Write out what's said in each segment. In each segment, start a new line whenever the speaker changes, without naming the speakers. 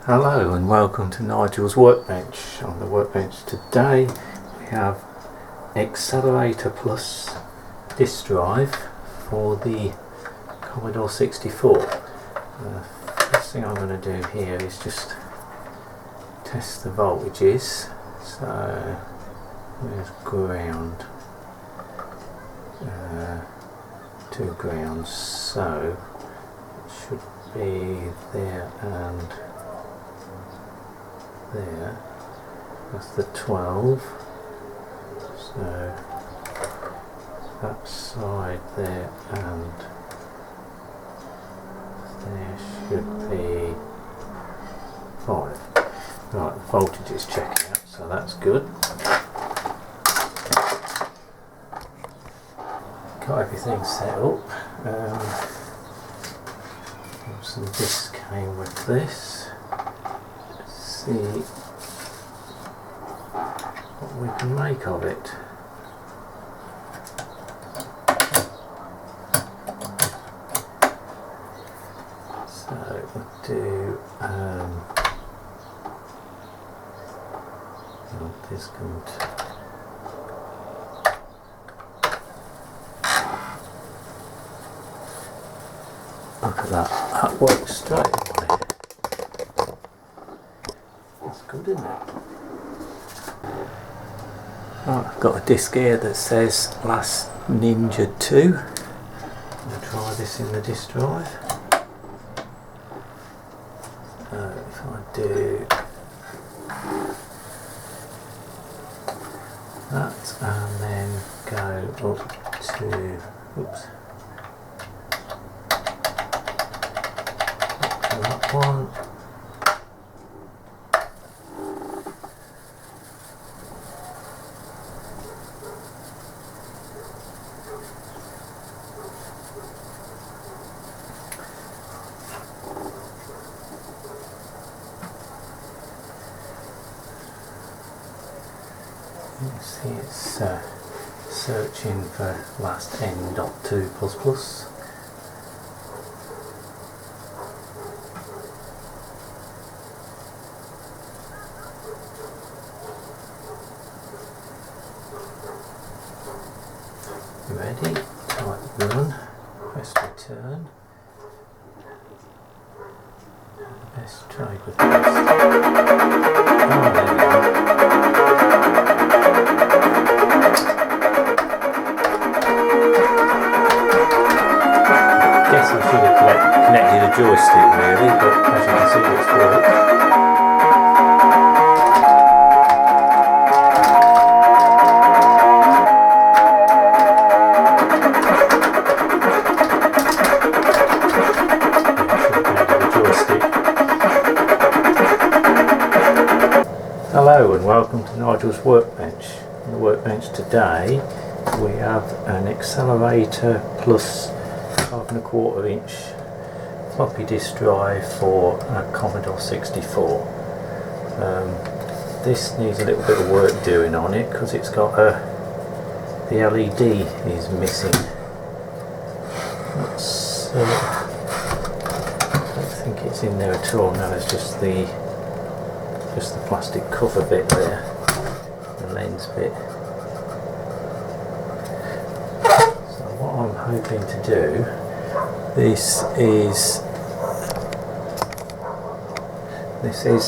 Hello and welcome to Nigel's Workbench. On the workbench today we have Accelerator Plus disk drive for the Commodore 64. First thing I'm going to do here is just test the voltages. So there's ground, 2 grounds, so it should be there and there. That's the 12, so that side there and there should be 5. Right, the voltage is checking out, so that's good. Got everything set up. Some discs came with this. See what we can make of it. So we'll do this comes. Look at that works straight away. That's good, isn't it? Right, I've got a disc here that says Last Ninja 2. I'll try this in the disk drive. So if I do that and then go up to, oops, that one. You can see it's searching for last N.2++. Ready, type run, press return. Let's try with this. Oh, there we go. Guess I should have connected a joystick really, but as you can see it's worked. Hello and welcome to Nigel's Workbench. On the workbench today we have an Accelerator Plus 5¼ inch floppy disk drive for a Commodore 64. This needs a little bit of work doing on it because it's got the LED is missing. I don't think it's in there at all. No, it's just the plastic cover bit there, the lens bit. So what I'm hoping to do, this is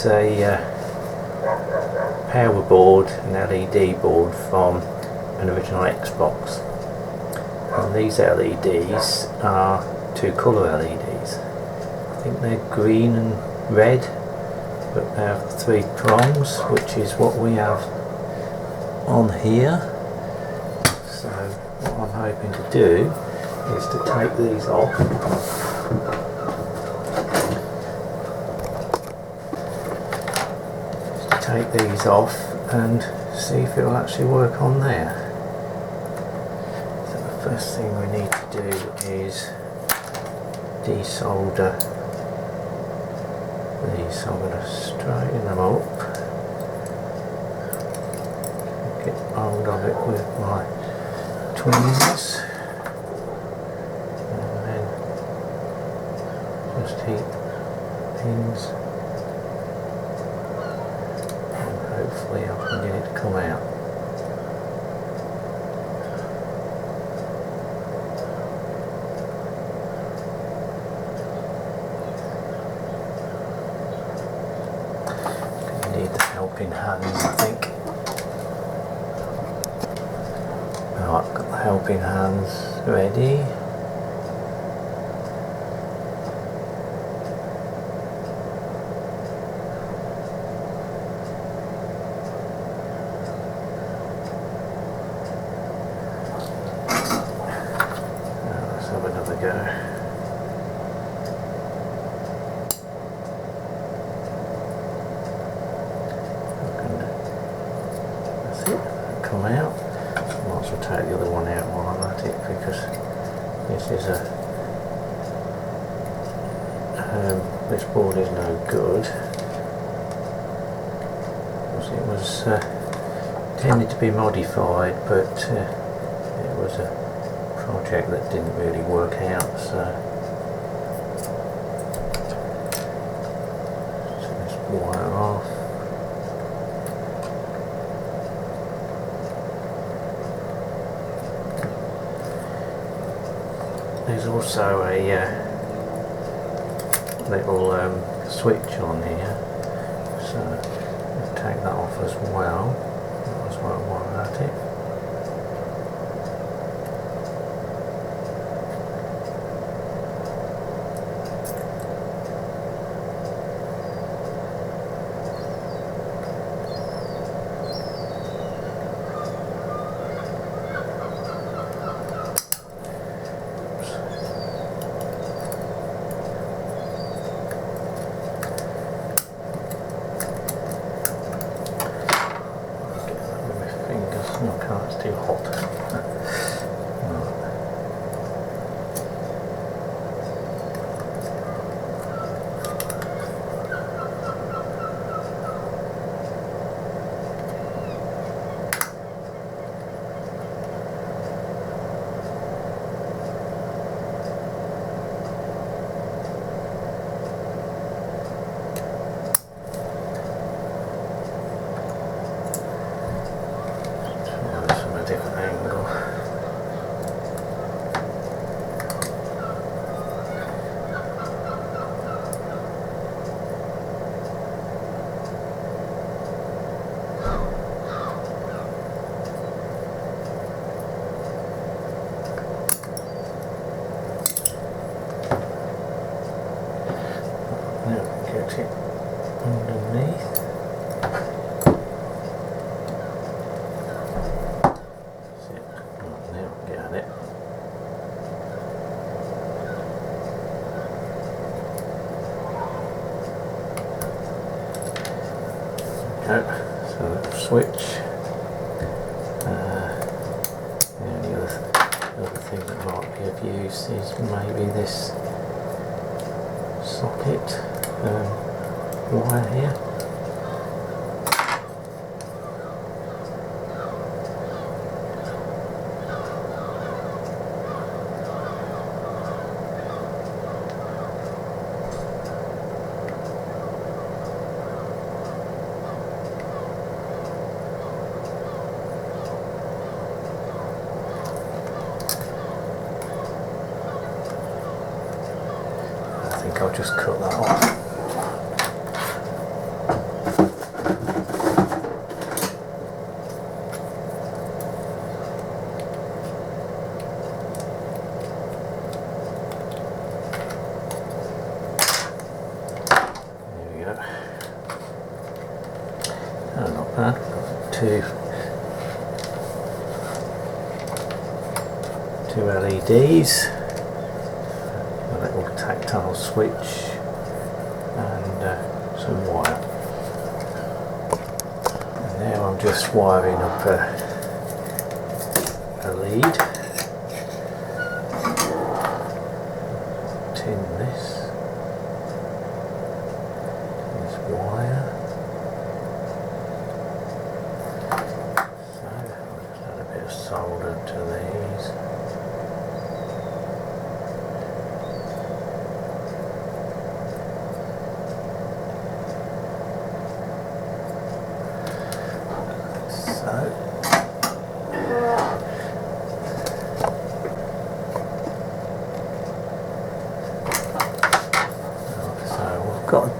a power board, an LED board from an original Xbox, and these LEDs are 2 colour LEDs. I think they're green and red, but they have 3 prongs, which is what we have on here. So what I'm hoping to do is to take these off. Take these off and see if it will actually work on there. So the first thing we need to do is desolder these. So I'm going to straighten them up, get hold of it with my twins, and then just heat pins hopefully I can get it to come out. Need the helping hands, I think. Right, got the helping hands ready. Let's have another go. Come out. Might as well take the other one out while I'm at it, because this is this board is no good, because it was intended to be modified, but it was a project that didn't really work out, so this wire off. There's also a little switch on here, so I'll take that off as well. That's what I want at it. It's too hot. Different angle. Now get it underneath. So little switch. The only other thing that might be of use is maybe this socket wire here. I'll just cut that off. There we go. Oh, not bad. Got two LEDs. Tactile switch and some wire, and now I'm just wiring up a lead, tin this wire, so I'll just add a bit of solder to these.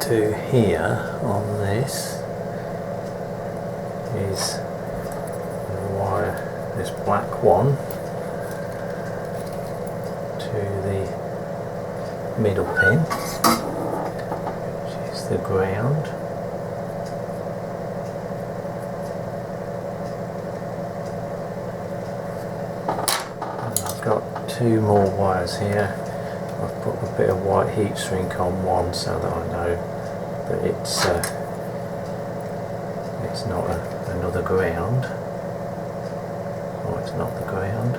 do here on this is wire this black one to the middle pin, which is the ground. And I've got two more wires here. I've put a bit of white heat shrink on one so that I know that it's not another ground. Oh, it's not the ground.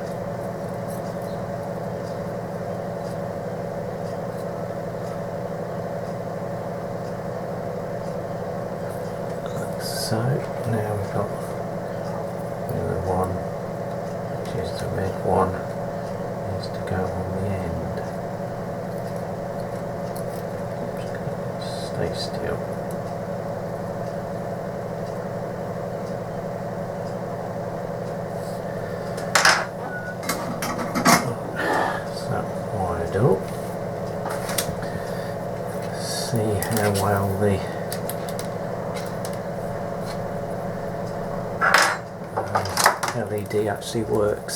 So now we've got the other one, which is the red one, needs to go on the end. Stay still. So wired up. See how well the LED actually works.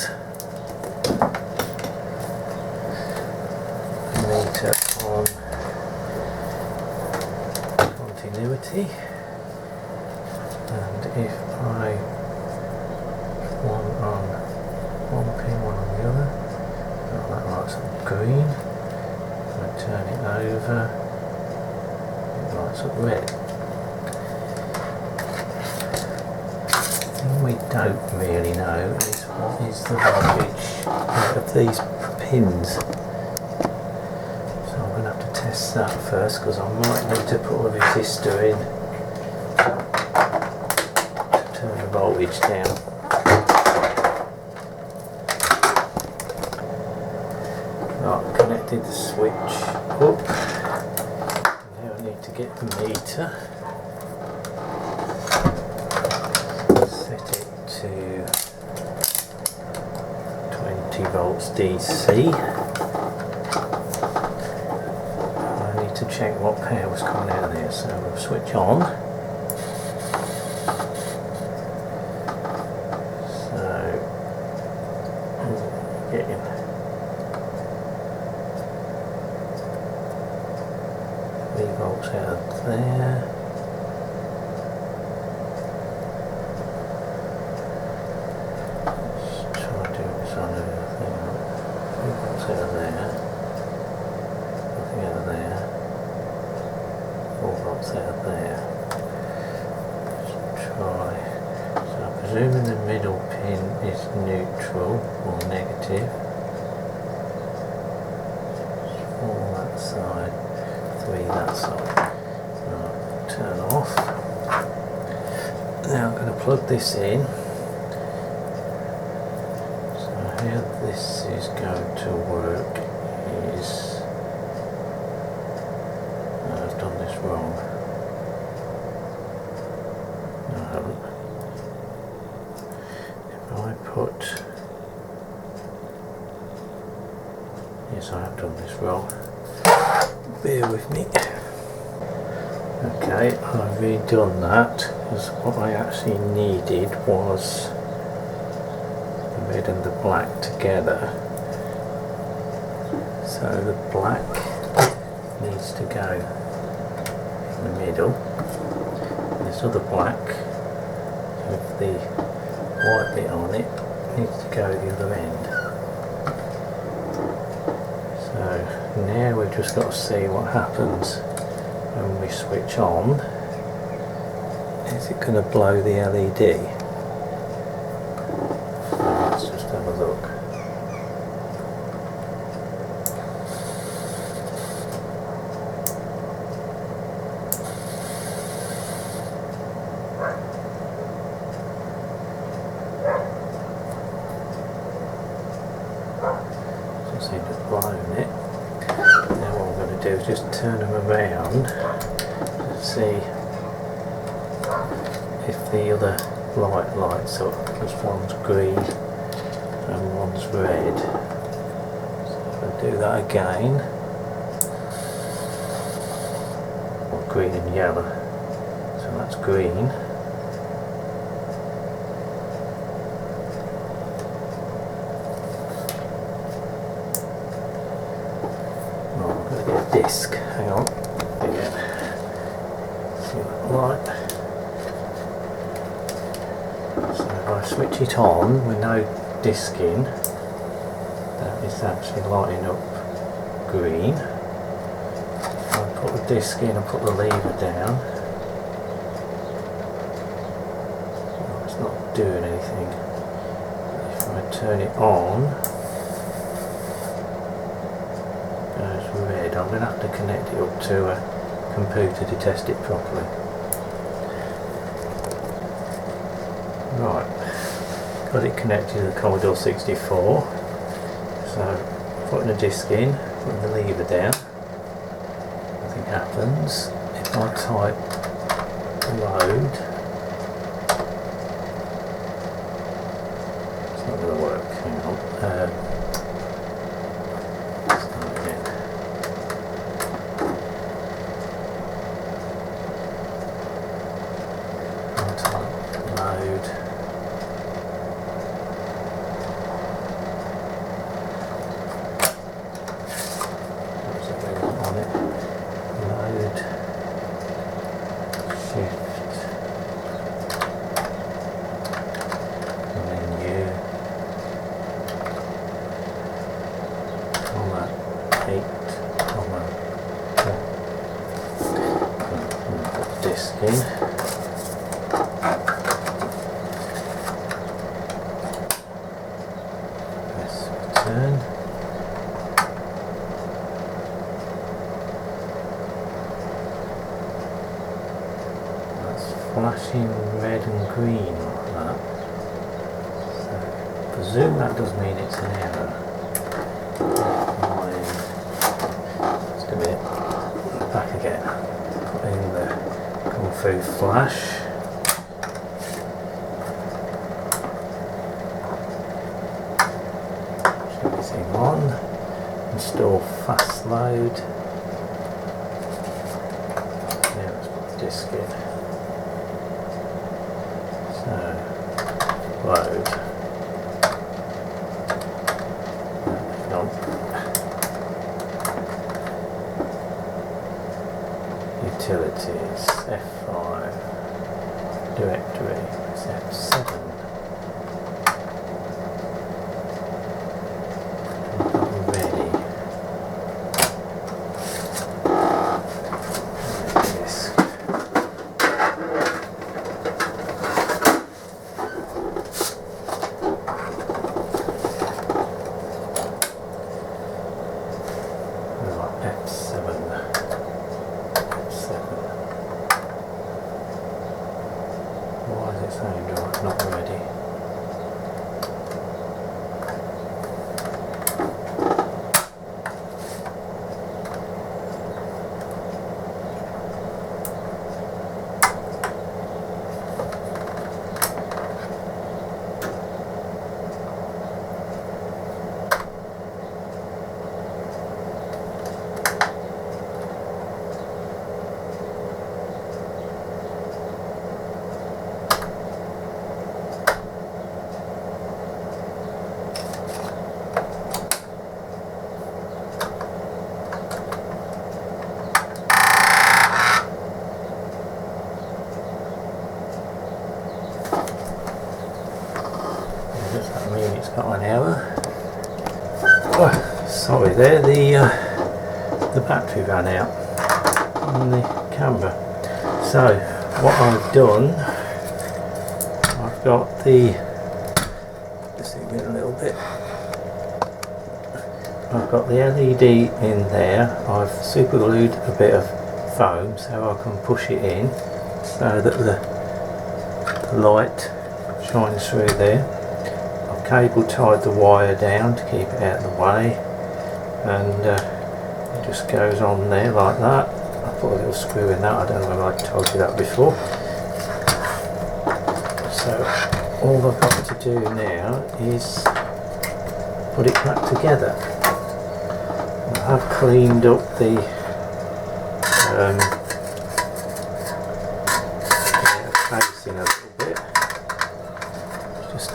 Meter on continuity, and if I one on one pin, one on the other, that lights up green. If I turn it over, it lights up red. The thing we don't really know is what is the voltage of these pins. Test that first, because I might need to put a resistor in to turn the voltage down. Right, connected the switch up. Now I need to get the meter, set it to 20 volts DC. To check what power was coming out of there, so we'll switch on. So getting 3 volts out of there. Let's try to do this on everything. 3 volts out of there. Nothing out of there. 4 volts out there. Let's try. So I'm presuming the middle pin is neutral or negative. 4 that side, 3 that side. Right, turn off. Now I'm going to plug this in. So how this is going to work is, wrong. No, I haven't. If I put... Yes, I have done this wrong. Bear with me. Okay, I've redone that, because what I actually needed was the red and the black together. So the black needs to go the middle, this other black with the white bit on it needs to go the other end. So now we've just got to see what happens when we switch on. Is it going to blow the LED? Let's just have a look. Just turn them around to see if the other light lights up, because one's green and one's red. So if I do that again, green and yellow. So that's green. Oh, I'm going to get a disc. Hang on. Yeah. See what light. So if I switch it on with no disc in, that is actually lighting up green. If I put the disc in and put the lever down, oh, it's not doing anything. If I turn it on, it goes red. I'm going to have to connect it up to a computer to test it properly. Right, got it connected to the Commodore 64. So putting the disc in, putting the lever down, nothing happens. If I type load, it's not going to work. Hang on. Start again. I type load. Disc in. Press return. That's flashing red and green like that. So I presume that does mean it's an error. Just a minute. Back again. Put in the through flash. Everything on. Install fast load. Now let's put the disc in. So load. Utilities, F5, directory, it's F7. I'm ready. Disk. F7. Why is it saying not ready? Does that mean it's got an error? Oh, sorry there, the battery ran out on the camera. So what I've done, I've got the, just zoom in a little bit, I've got the LED in there. I've super glued a bit of foam so I can push it in so that the light shines through there. I've cable tied the wire down to keep it out of the way, and it just goes on there like that. I put a little screw in that, I don't know if I told you that before. So all I've got to do now is put it back together. I have cleaned up the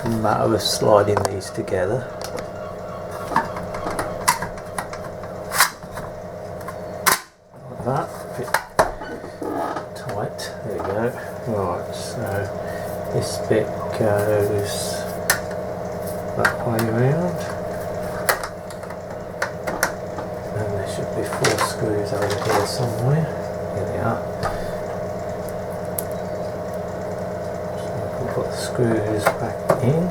a matter of sliding these together. Like that, a bit tight, there we go. Right, so this bit goes that way around. And there should be 4 screws over here somewhere. Here they are. Put the screws back in.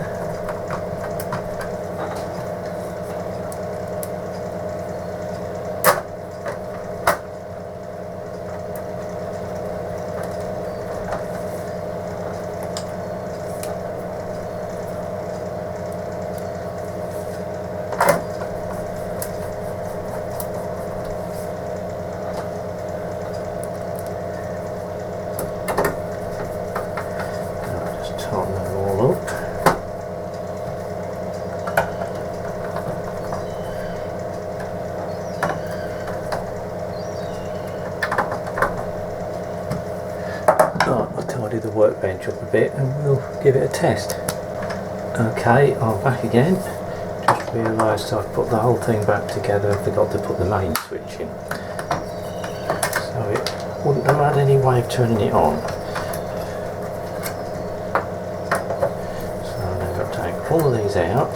The workbench up a bit and we'll give it a test. Okay, I'm back again. Just realised I've put the whole thing back together and forgot to put the main switch in. So it wouldn't have had any way of turning it on. So I'm going to take all of these out.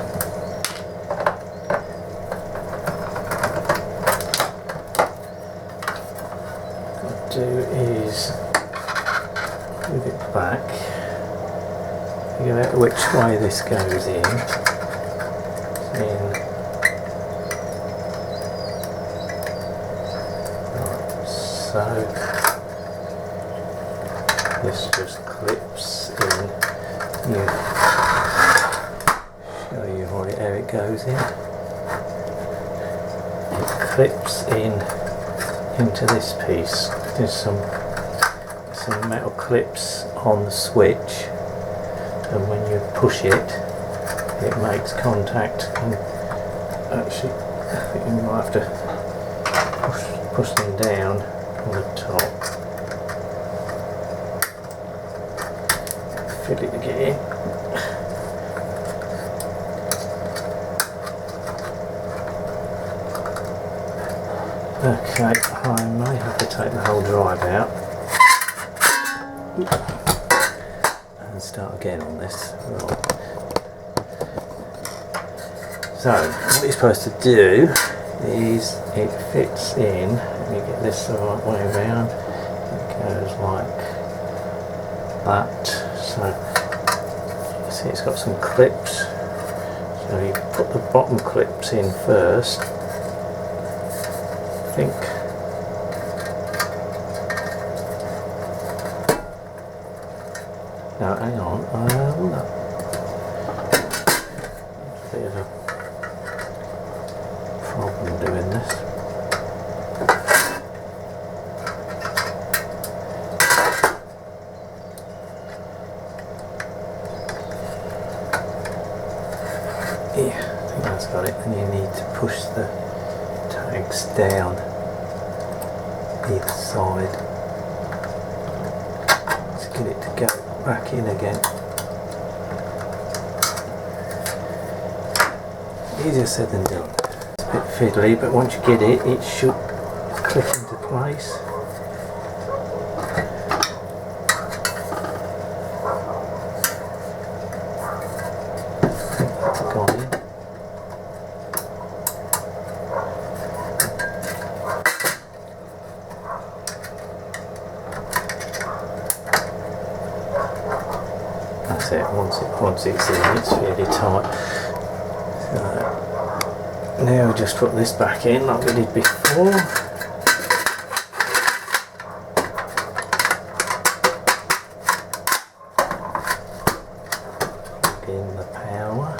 What I'll do is move it back, figure out which way this goes in. Right, so this just clips in. Show you how it goes in. It clips in into this piece. There's some metal clips on the switch, and when you push it, it makes contact. And actually, I think you might have to push them down on the top. Fill it to get in. Okay, I may have to take the whole drive out and start again on this. Right. So what you're supposed to do is it fits in. Let me get this the right way around. It goes like that. So you see it's got some clips. So you put the bottom clips in first. I think. No, hang on. No. A bit of a problem doing this. Yeah, I think that's got it. And you need to push the tags down either side to get it to go back in again. Easier said than done. It's a bit fiddly, but once you get it, it should click into place. I think that's gone in. That's it. Once it's in, it's really tight. So now just put this back in like we did before. Plug in the power.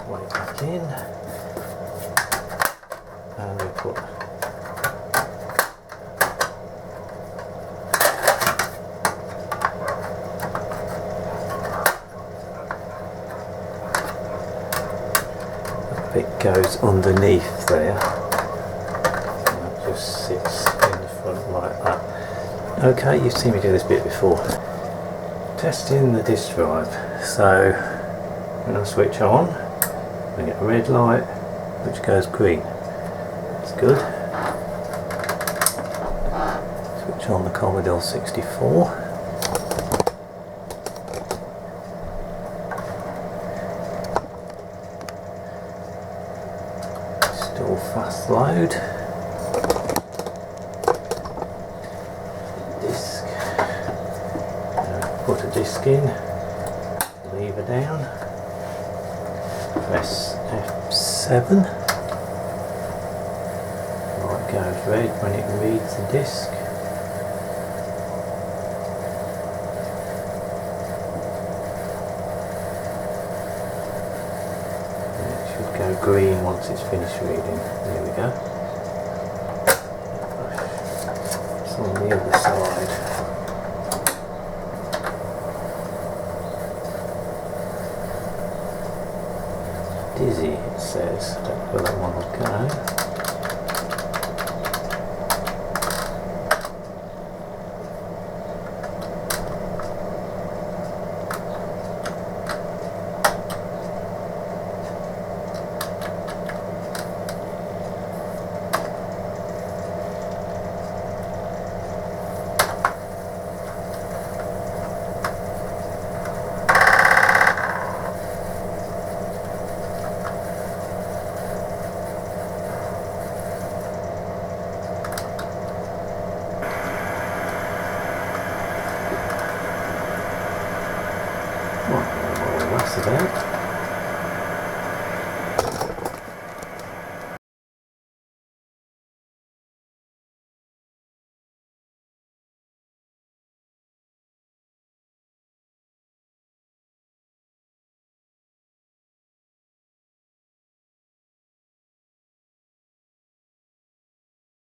Way back in. And we put it goes underneath there, and that just sits in the front like that. Okay, you've seen me do this bit before. Testing the disk drive. So when I switch on, I get a red light which goes green. That's good. Switch on the Commodore 64. Still fast load. Disk. Put a disk in. Lever down. Press F7. Light goes red when it reads the disk. Go green once it's finished reading. There we go. It's on the other side. Dizzy, it says. Don't know where that one will go. That's about.